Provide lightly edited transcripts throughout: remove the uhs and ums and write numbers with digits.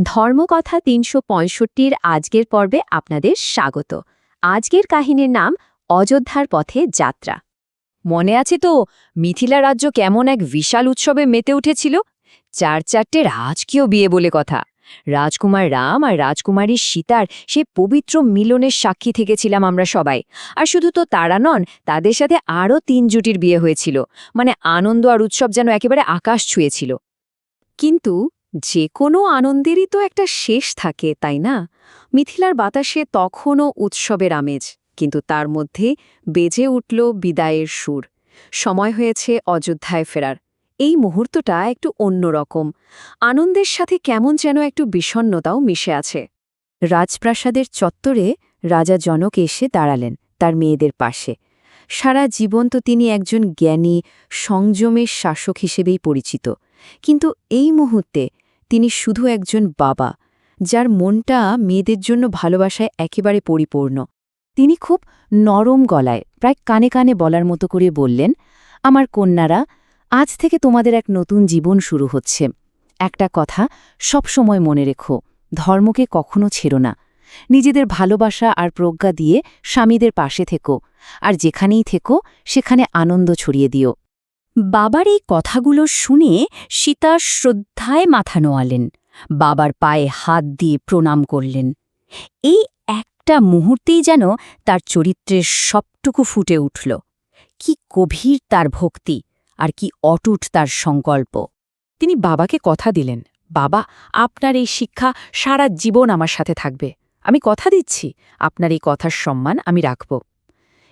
ধর্মকথা ৩৬৫-র আজকের পর্বে আপনাদের স্বাগত। আজকের কাহিনীর নাম অযোধ্যার পথে যাত্রা। মনে আছে তো মিথিলা রাজ্য কেমন এক বিশাল উৎসবে মেতে উঠেছিল? চারটে রাজকীয় বিয়ে বলে কথা। রাজকুমার রাম আর রাজকুমারী সীতার সে পবিত্র মিলনের সাক্ষী থেকেছিলাম আমরা সবাই। আর শুধু তো তারা নন, তাদের সাথে আরও ৩ জুটির বিয়ে হয়েছিল। মানে আনন্দ আর উৎসব যেন একেবারে আকাশ ছুঁয়েছিল। কিন্তু যে কোনো আনন্দেরই তো একটা শেষ থাকে, তাই না? মিথিলার বাতাসে তখনও উৎসবের আমেজ, কিন্তু তার মধ্যে বেজে উঠল বিদায়ের সুর। সময় হয়েছে অযোধ্যায় ফেরার। এই মুহূর্তটা একটু অন্যরকম। আনন্দের সাথে কেমন যেন একটু বিষণ্ণতাও মিশে আছে। রাজপ্রাসাদের চত্বরে রাজা জনক এসে দাঁড়ালেন তার মেয়েদের পাশে। সারা জীবন তো তিনি একজন জ্ঞানী, সংযমের শাসক হিসেবেই পরিচিত, কিন্তু এই মুহূর্তে তিনি শুধু একজন বাবা, যার মনটা মেয়েদের জন্য ভালোবাসায় একেবারে পরিপূর্ণ। তিনি খুব নরম গলায়, প্রায় কানে কানে বলার মতো করে বললেন, আমার কন্যারা, আজ থেকে তোমাদের এক নতুন জীবন শুরু হচ্ছে। একটা কথা সবসময় মনে রেখো, ধর্মকে কখনো ছেড়ো না। নিজেদের ভালোবাসা আর প্রজ্ঞা দিয়ে স্বামীদের পাশে থেকো, আর যেখানেই থেকো সেখানে আনন্দ ছড়িয়ে দিও। বাবার এই কথাগুলো শুনে সীতা শ্রদ্ধায় মাথা নোয়ালেন, বাবার পায়ে হাত দিয়ে প্রণাম করলেন। এই একটা মুহূর্তেই যেন তার চরিত্রের সবটুকু ফুটে উঠল। কি গভীর তার ভক্তি, আর কি অটুট তার সংকল্প। তিনি বাবাকে কথা দিলেন, বাবা, আপনার এই শিক্ষা সারা জীবন আমার সাথে থাকবে। আমি কথা দিচ্ছি, আপনার এই কথার সম্মান আমি রাখব।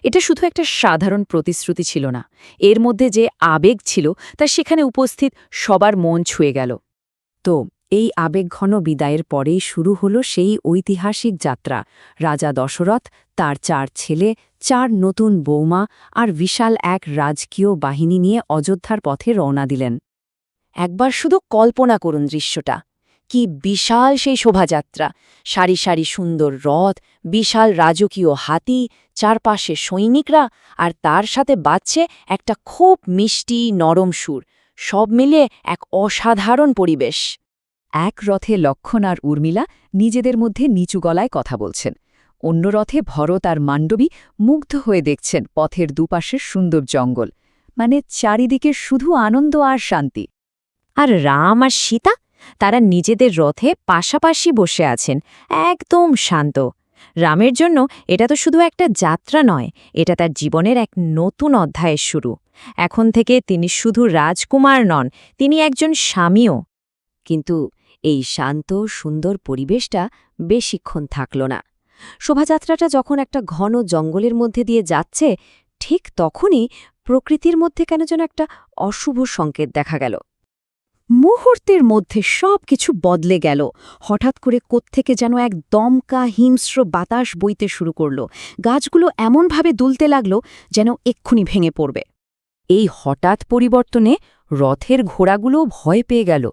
এটা শুধু একটা সাধারণ প্রতিশ্রুতি ছিল না, এর মধ্যে যে আবেগ ছিল তা সেখানে উপস্থিত সবার মন ছুঁয়ে গেল। তো এই আবেগঘন বিদায়ের পরেই শুরু হলো সেই ঐতিহাসিক যাত্রা। রাজা দশরথ, তার 4 ছেলে, 4 নতুন বৌমা আর বিশাল এক রাজকীয় বাহিনী নিয়ে অযোধ্যার পথে রওনা দিলেন। একবার শুধু কল্পনা করুন দৃশ্যটা। কি বিশাল সেই শোভাযাত্রা! সারি সারি সুন্দর রথ, বিশাল রাজকীয় হাতি, চারপাশে সৈনিকরা, আর তার সাথে বাজছে একটা খুব মিষ্টি নরম সুর। সব মিলিয়ে এক অসাধারণ পরিবেশ। এক রথে লক্ষণ আর উর্মিলা নিজেদের মধ্যে নিচু গলায় কথা বলছেন। অন্য রথে ভরত আর মান্ডবী মুগ্ধ হয়ে দেখছেন পথের দুপাশের সুন্দর জঙ্গল। মানে চারিদিকে শুধু আনন্দ আর শান্তি। আর রাম আর সীতা, তারা নিজেদের রথে পাশাপাশি বসে আছেন, একদম শান্ত। রামের জন্য এটা তো শুধু একটা যাত্রা নয়, এটা তার জীবনের এক নতুন অধ্যায়ের শুরু। এখন থেকে তিনি শুধু রাজকুমার নন, তিনি একজন স্বামীও। কিন্তু এই শান্ত সুন্দর পরিবেশটা বেশিক্ষণ থাকল না। শোভাযাত্রাটা যখন একটা ঘন জঙ্গলের মধ্যে দিয়ে যাচ্ছে, ঠিক তখনই প্রকৃতির মধ্যে কেন যেন একটা অশুভ সংকেত দেখা গেল। মুহূর্তের মধ্যে সব কিছু বদলে গেল। হঠাৎ করে কোত্থেকে যেন এক দমকা হিংস্র বাতাস বইতে শুরু করল। গাছগুলো এমনভাবে দুলতে লাগল যেন এক্ষুনি ভেঙে পড়বে। এই হঠাৎ পরিবর্তনে রথের ঘোড়াগুলো ভয় পেয়ে গেল,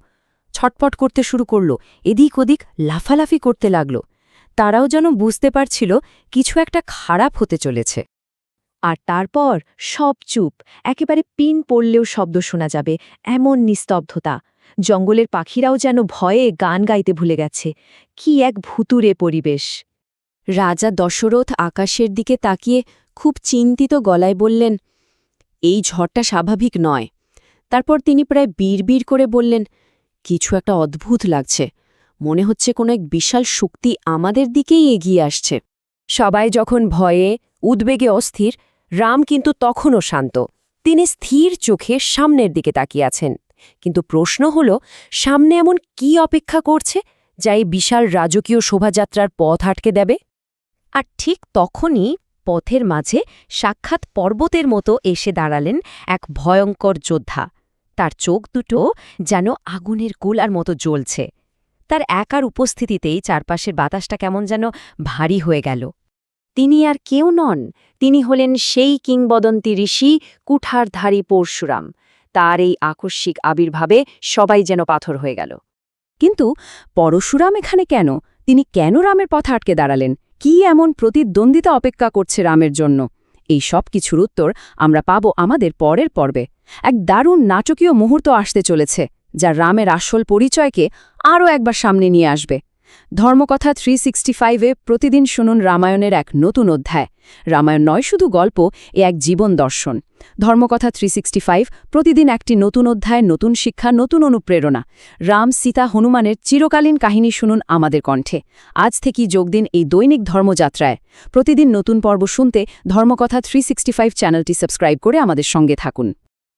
ছটপট করতে শুরু করল, এদিক ওদিক লাফালাফি করতে লাগল। তারাও যেন বুঝতে পারছিল কিছু একটা খারাপ হতে চলেছে। আর তারপর সব চুপ, একেবারে পিন পড়লেও শব্দ শোনা যাবে এমন নিস্তব্ধতা। জঙ্গলের পাখিরাও যেন ভয়ে গান গাইতে ভুলে গেছে। কি এক ভুতুড়ে পরিবেশ! রাজা দশরথ আকাশের দিকে তাকিয়ে খুব চিন্তিত গলায় বললেন, এই ঝড়টা স্বাভাবিক নয়। তারপর তিনি প্রায় বিড়বিড় করে বললেন, কিছু একটা অদ্ভুত লাগছে, মনে হচ্ছে কোনো এক বিশাল শক্তি আমাদের দিকেই এগিয়ে আসছে। সবাই যখন ভয়ে উদ্বেগে অস্থির, রাম কিন্তু তখনও শান্ত। তিনি স্থির চোখে সামনের দিকে তাকিয়ে আছেন। কিন্তু প্রশ্ন হল, সামনে এমন কি অপেক্ষা করছে যা এই বিশাল রাজকীয় শোভাযাত্রার পথ আটকে দেবে? আর ঠিক তখনই পথের মাঝে সাক্ষাৎ পর্বতের মতো এসে দাঁড়ালেন এক ভয়ঙ্কর যোদ্ধা। তার চোখ দুটো যেন আগুনের গোলার মতো জ্বলছে। তার একার উপস্থিতিতেই চারপাশের বাতাসটা কেমন যেন ভারী হয়ে গেল। তিনি আর কেউ নন, তিনি হলেন সেই কিংবদন্তি ঋষি কুঠারধারী পরশুরাম। তার এই আকস্মিক আবির্ভাবে সবাই যেন পাথর হয়ে গেল। কিন্তু পরশুরাম এখানে কেন? তিনি কেন রামের পথ আটকে দাঁড়ালেন? কি এমন প্রতিদ্বন্দ্বিতা অপেক্ষা করছে রামের জন্য? এই সব কিছুর উত্তর আমরা পাব আমাদের পরের পর্বে। এক দারুণ নাটকীয় মুহূর্ত আসতে চলেছে। যা রামের আসল পরিচয়কে আরও একবার সামনে নিয়ে আসবে। ধর্মকথা 365-এ প্রতিদিন শুনুন রামায়ণের এক নতুন অধ্যায়। রামায়ণ নয় শুধু গল্প, এ এক জীবন দর্শন। ধর্মকথা 365 প্রতিদিন একটি নতুন অধ্যায়, নতুন শিক্ষা, নতুন অনুপ্রেরণা। রাম, সীতা, হনুমানের চিরকালীন কাহিনী শুনুন আমাদের কণ্ঠে। আজ থেকেই যোগ দিন এই দৈনিক ধর্মযাত্রায়। প্রতিদিন নতুন পর্ব শুনতে ধর্মকথা 365 চ্যানেলটি সাবস্ক্রাইব করে আমাদের সঙ্গে থাকুন।